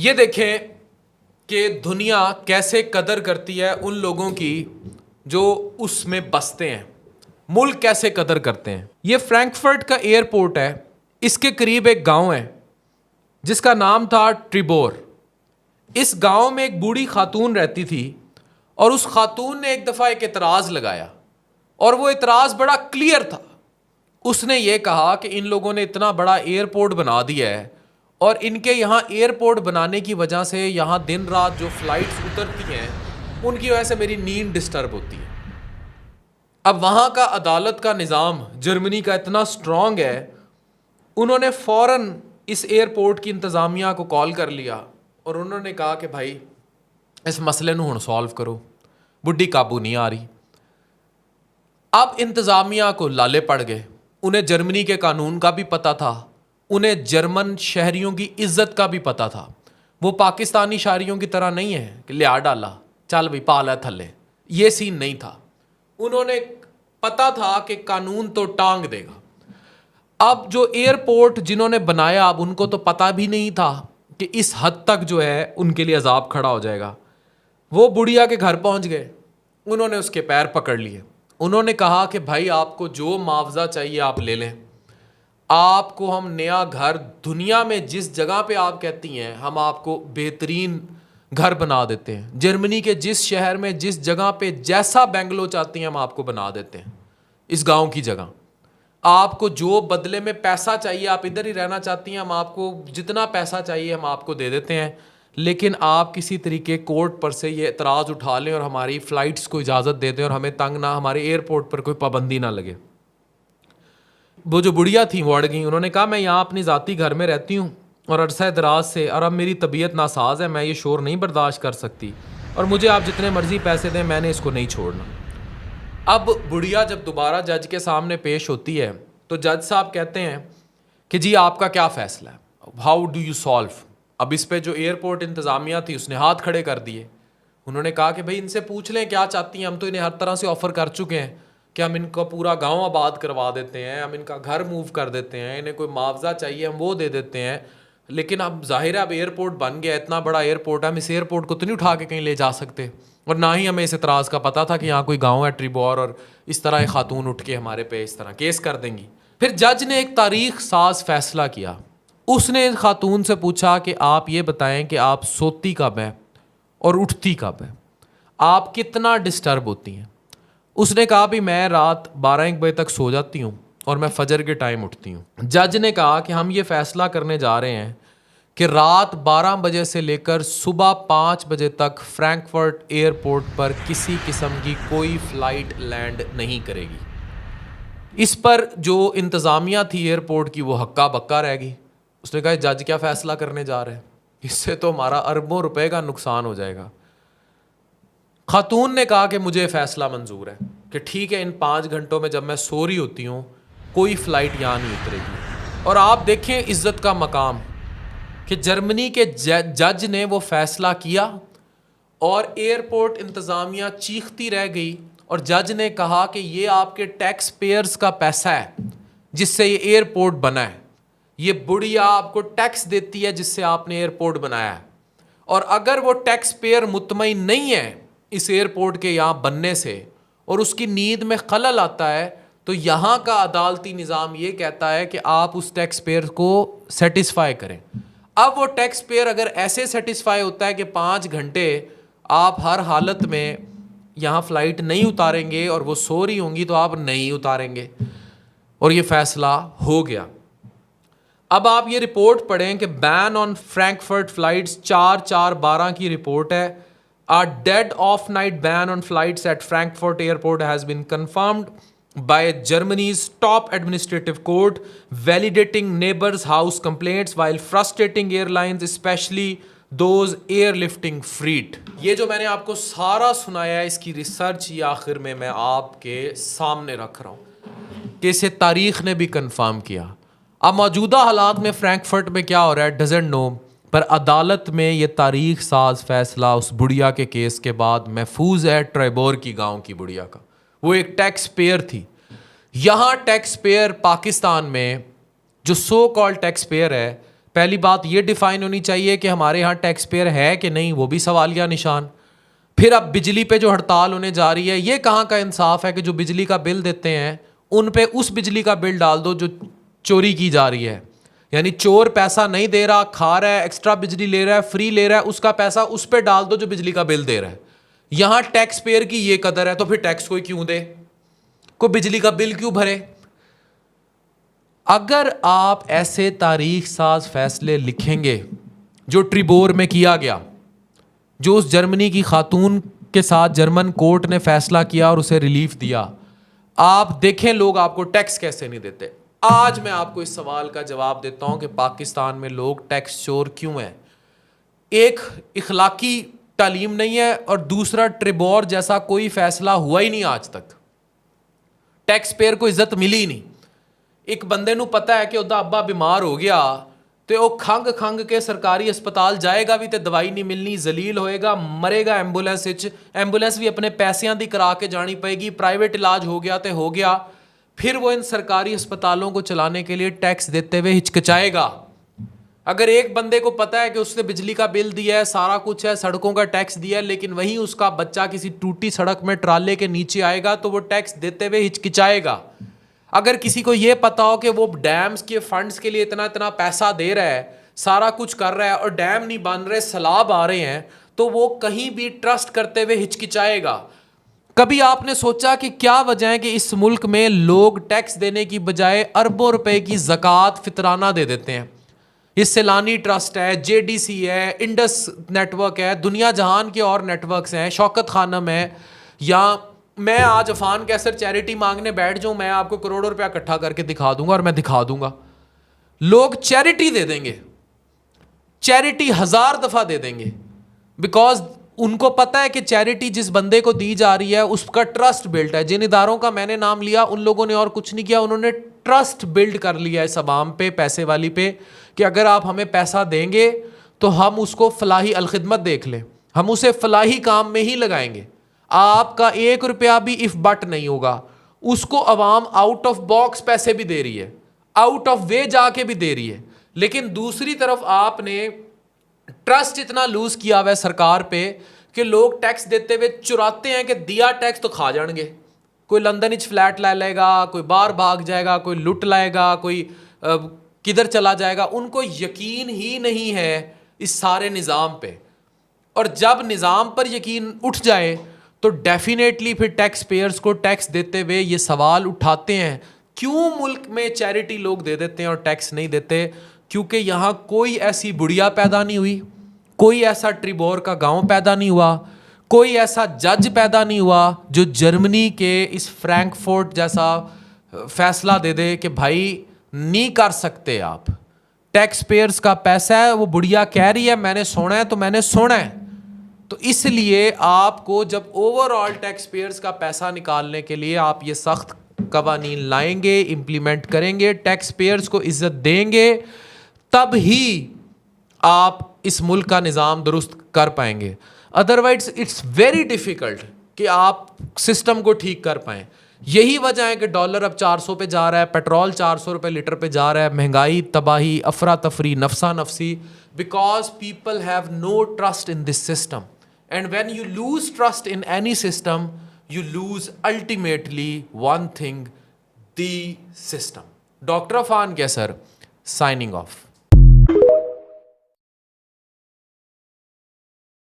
ये देखें कि दुनिया कैसे कदर करती है उन लोगों की जो उसमें बसते हैं। मुल्क कैसे कदर करते हैं। ये फ्रैंकफर्ट का एयरपोर्ट है। इसके करीब एक गांव है जिसका नाम था ट्रिबोर। इस गांव में एक बूढ़ी खातून रहती थी और उस खातून ने एक दफ़ा एक एतराज़ लगाया और वो एतराज़ बड़ा क्लियर था। उसने ये कहा कि इन लोगों ने इतना बड़ा एयरपोर्ट बना दिया है और इनके यहाँ एयरपोर्ट बनाने की वजह से यहाँ दिन रात जो फ़्लाइट्स उतरती हैं उनकी वजह से मेरी नींद डिस्टर्ब होती है। अब वहाँ का अदालत का निज़ाम जर्मनी का इतना स्ट्रॉन्ग है, उन्होंने फ़ौरन इस एयरपोर्ट की इंतज़ामिया को कॉल कर लिया और उन्होंने कहा कि भाई इस मसले को हुण सॉल्व करो, बुढ़ी काबू नहीं आ रही। अब इंतज़ामिया को लाले पड़ गए। उन्हें जर्मनी के कानून का भी पता था, उन्हें जर्मन शहरियों की इज्जत का भी पता था। वो पाकिस्तानी शहरियों की तरह नहीं है कि लिया डाला चल भाई पाला थले, ये सीन नहीं था। उन्होंने पता था कि कानून तो टांग देगा। अब जो एयरपोर्ट जिन्होंने बनाया, अब उनको तो पता भी नहीं था कि इस हद तक जो है उनके लिए अजाब खड़ा हो जाएगा। वो बुढ़िया के घर पहुंच गए, उन्होंने उसके पैर पकड़ लिए। उन्होंने कहा कि भाई आपको जो मुआवजा चाहिए आप ले लें, आपको हम नया घर दुनिया में जिस जगह पे आप कहती हैं हम आपको बेहतरीन घर बना देते हैं। जर्मनी के जिस शहर में जिस जगह पे जैसा बेंगलो चाहती हैं हम आपको बना देते हैं, इस गांव की जगह। आपको जो बदले में पैसा चाहिए, आप इधर ही रहना चाहती हैं, हम आपको जितना पैसा चाहिए हम आपको दे देते हैं, लेकिन आप किसी तरीके कोर्ट पर से ये एतराज़ उठा लें और हमारी फ़्लाइट्स को इजाज़त दे दें और हमें तंग ना, हमारे एयरपोर्ट पर कोई पाबंदी ना लगे। वो जो बुढ़िया थी वो अड़ गई। उन्होंने कहा मैं यहाँ अपनी ज़ाती घर में रहती हूँ और अरसा दराज से, और अब मेरी तबीयत नासाज है, मैं ये शोर नहीं बर्दाश्त कर सकती और मुझे आप जितने मर्ज़ी पैसे दें मैंने इसको नहीं छोड़ना। अब बुढ़िया जब दोबारा जज के सामने पेश होती है तो जज साहब कहते हैं कि जी आपका क्या फ़ैसला है, हाउ डू यू सॉल्व। अब इस पे जो एयरपोर्ट इंतज़ामिया थी उसने हाथ खड़े कर दिए। उन्होंने कहा कि भाई इनसे पूछ लें क्या चाहती हैं, हम तो इन्हें हर तरह से ऑफ़र कर चुके हैं कि हम इनका पूरा गांव आबाद करवा देते हैं, हम इनका घर मूव कर देते हैं, इन्हें कोई मुआवजा चाहिए हम वो दे देते हैं, लेकिन अब जाहिर है अब एयरपोर्ट बन गया, इतना बड़ा एयरपोर्ट है, हम इस एयरपोर्ट को तो नहीं उठा के कहीं ले जा सकते। और ना ही हमें इस एतराज़ का पता था कि यहाँ कोई गांव है ट्रिबोर और इस तरह एक खातून उठ के हमारे पे इस तरह केस कर देंगी। फिर जज ने एक तारीख साज फैसला किया। उसने इस खातून से पूछा कि आप ये बताएं कि आप सोती कब हैं और उठती कब हैं, आप कितना डिस्टर्ब होती हैं। उसने कहा भी मैं रात 12-1 बजे तक सो जाती हूँ और मैं फजर के टाइम उठती हूँ। जज ने कहा कि हम ये फैसला करने जा रहे हैं कि रात 12 बजे से लेकर सुबह 5 बजे तक फ्रैंकफर्ट एयरपोर्ट पर किसी किस्म की कोई फ़्लाइट लैंड नहीं करेगी। इस पर जो इंतज़ामिया थी एयरपोर्ट की वो हक्का बक्का रह गई। उसने कहा जज क्या फ़ैसला करने जा रहे हैं, इससे तो हमारा अरबों रुपए का नुकसान हो जाएगा। खातून ने कहा कि मुझे फ़ैसला मंजूर है कि ठीक है इन 5 घंटों में जब मैं सो रही होती हूँ कोई फ़्लाइट यहाँ नहीं उतरेगी। और आप देखें इज़्ज़त का मकाम कि जर्मनी के जज ने वो फ़ैसला किया और एयरपोर्ट इंतज़ामिया चीखती रह गई और जज ने कहा कि ये आपके टैक्स पेयर्स का पैसा है जिससे ये एयरपोर्ट बना है, ये बुढ़िया आपको टैक्स देती है जिससे आपने एयरपोर्ट बनाया है, और अगर वो टैक्स पेयर मुतमईन नहीं है इस एयरपोर्ट के यहाँ बनने से और उसकी नींद में खलल आता है तो यहाँ का अदालती निज़ाम ये कहता है कि आप उस टैक्स पेयर को सेटिस्फाई करें। अब वो टैक्स पेयर अगर ऐसे सेटिस्फाई होता है कि 5 घंटे आप हर हालत में यहाँ फ़्लाइट नहीं उतारेंगे और वो सो रही होंगी तो आप नहीं उतारेंगे, और ये फ़ैसला हो गया। अब आप ये रिपोर्ट पढ़ें कि बैन ऑन फ्रैंकफर्ट फ़्लाइट्स 4/4/12 की रिपोर्ट है। A dead off-night ban on flights at Frankfurt Airport has been confirmed by Germany's top administrative court, validating neighbors' house complaints while frustrating airlines, especially those airlifting freight. ये जो मैंने आपको सारा सुनाया है इसकी रिसर्च ये आखिर में मैं आपके सामने रख रहा हूँ कि इसे तारीख ने भी कंफर्म किया। अब मौजूदा हालात में फ्रैंकफर्ट में क्या हो रहा है डजंट नो, पर अदालत में ये तारीख साज फैसला उस बुढ़िया के केस के बाद महफूज है ट्रिबोर की गांव की बुढ़िया का। वो एक टैक्स पेयर थी। यहाँ टैक्स पेयर पाकिस्तान में जो सो कॉल्ड टैक्स पेयर है पहली बात ये डिफाइन होनी चाहिए कि हमारे यहाँ टैक्स पेयर है कि नहीं, वो भी सवालिया निशान। फिर अब बिजली पे जो हड़ताल होने जा रही है, ये कहाँ का इंसाफ है कि जो बिजली का बिल देते हैं उन पे उस बिजली का बिल डाल दो जो चोरी की जा रही है। यानी चोर पैसा नहीं दे रहा, खा रहा है, एक्स्ट्रा बिजली ले रहा है, फ्री ले रहा है, उसका पैसा उस पर डाल दो जो बिजली का बिल दे रहा है। यहां टैक्स पेयर की ये कदर है तो फिर टैक्स कोई क्यों दे, कोई बिजली का बिल क्यों भरे? अगर आप ऐसे तारीख साज फैसले लिखेंगे जो ट्रिबोर में किया गया, जो उस जर्मनी की खातून के साथ जर्मन कोर्ट ने फैसला किया और उसे रिलीफ दिया, आप देखें लोग आपको टैक्स कैसे नहीं देते। आज मैं आपको इस सवाल का जवाब देता हूं कि पाकिस्तान में लोग टैक्स चोर क्यों हैं। एक इखलाकी तालीम नहीं है और दूसरा ट्रिबोर जैसा कोई फैसला हुआ ही नहीं आज तक। टैक्स पेयर को इज्जत मिली ही नहीं। एक बंदे नू पता है कि उदा अब्बा बीमार हो गया तो वह खंग के सरकारी अस्पताल जाएगा भी तो दवाई नहीं मिलनी, जलील होएगा, मरेगा एंबूलेंस विच, एंबूलेंस भी अपने पैसों की करा के जानी पएगी, प्राइवेट इलाज हो गया तो हो गया। फिर वो इन सरकारी अस्पतालों को चलाने के लिए टैक्स देते हुए हिचकिचाएगा। अगर एक बंदे को पता है कि उसने बिजली का बिल दिया है, सारा कुछ है, सड़कों का टैक्स दिया है, लेकिन वहीं उसका बच्चा किसी टूटी सड़क में ट्राले के नीचे आएगा तो वो टैक्स देते हुए हिचकिचाएगा। अगर किसी को ये पता हो कि वो डैम्स के फंड्स के लिए इतना इतना पैसा दे रहा है, सारा कुछ कर रहा है और डैम नहीं बन रहे, सैलाब आ रहे हैं, तो वो कहीं भी ट्रस्ट करते हुए हिचकिचाएगा। कभी आपने सोचा कि क्या वजह है कि इस मुल्क में लोग टैक्स देने की बजाय अरबों रुपए की ज़कात फितराना दे देते हैं? ये सैलानी ट्रस्ट है, जेडीसी है, इंडस नेटवर्क है, दुनिया जहान के और नेटवर्क्स हैं, शौकत खानम है, या मैं आज अफान कैसर चैरिटी मांगने बैठ जाऊं, मैं आपको करोड़ों रुपया इकट्ठा करके दिखा दूंगा और मैं दिखा दूंगा। लोग चैरिटी दे देंगे, चैरिटी 1000 दफा दे देंगे, बिकॉज उनको पता है कि चैरिटी जिस बंदे को दी जा रही है उसका ट्रस्ट बिल्ड है। जिन इदारों का मैंने नाम लिया उन लोगों ने और कुछ नहीं किया, उन्होंने ट्रस्ट बिल्ड कर लिया इस अवाम पे, पैसे वाली पे, कि अगर आप हमें पैसा देंगे तो हम उसको फलाही अलखिदमत देख लें, हम उसे फलाही काम में ही लगाएंगे, आपका 1 रुपया भी इफ बट नहीं होगा। उसको अवाम आउट ऑफ बॉक्स पैसे भी दे रही है, आउट ऑफ वे जाके भी दे रही है। लेकिन दूसरी तरफ आपने ट्रस्ट इतना लूज किया हुआ है सरकार पे कि लोग टैक्स देते हुए चुराते हैं कि दिया टैक्स तो खा जाएंगे। कोई लंदन इच फ्लैट ला लेगा, कोई बाहर भाग जाएगा, कोई लुट लाएगा, कोई किधर चला जाएगा। उनको यकीन ही नहीं है इस सारे निज़ाम पे, और जब निज़ाम पर यकीन उठ जाए तो डेफिनेटली फिर टैक्स पेयर्स को टैक्स देते हुए ये सवाल उठाते हैं, क्यों मुल्क में चैरिटी लोग दे देते हैं और टैक्स नहीं देते? क्योंकि यहाँ कोई ऐसी बुढ़िया पैदा नहीं हुई, कोई ऐसा ट्रिबोर का गांव पैदा नहीं हुआ, कोई ऐसा जज पैदा नहीं हुआ जो जर्मनी के इस फ्रैंकफर्ट जैसा फैसला दे दे कि भाई नहीं कर सकते आप, टैक्स पेयर्स का पैसा है, वो बुढ़िया कह रही है मैंने सोना है तो मैंने सोना है। तो इसलिए आपको जब ओवरऑल टैक्स पेयर्स का पैसा निकालने के लिए आप ये सख्त कवानीन लाएंगे, इम्प्लीमेंट करेंगे, टैक्स पेयर्स को इज्जत देंगे, तब ही आप इस मुल्क का निज़ाम दुरुस्त कर पाएंगे। अदरवाइज इट्स वेरी डिफ़िकल्ट कि आप सिस्टम को ठीक कर पाएँ। यही वजह है कि डॉलर अब 400 पे जा रहा है, पेट्रोल 400 रुपये लीटर पे जा रहा है, महंगाई, तबाही, अफरा तफरी, नफसा नफसी, because people have no trust in this system. And when you lose trust in any system, you lose ultimately one thing, the system. Dr. Afan Kaisar signing off.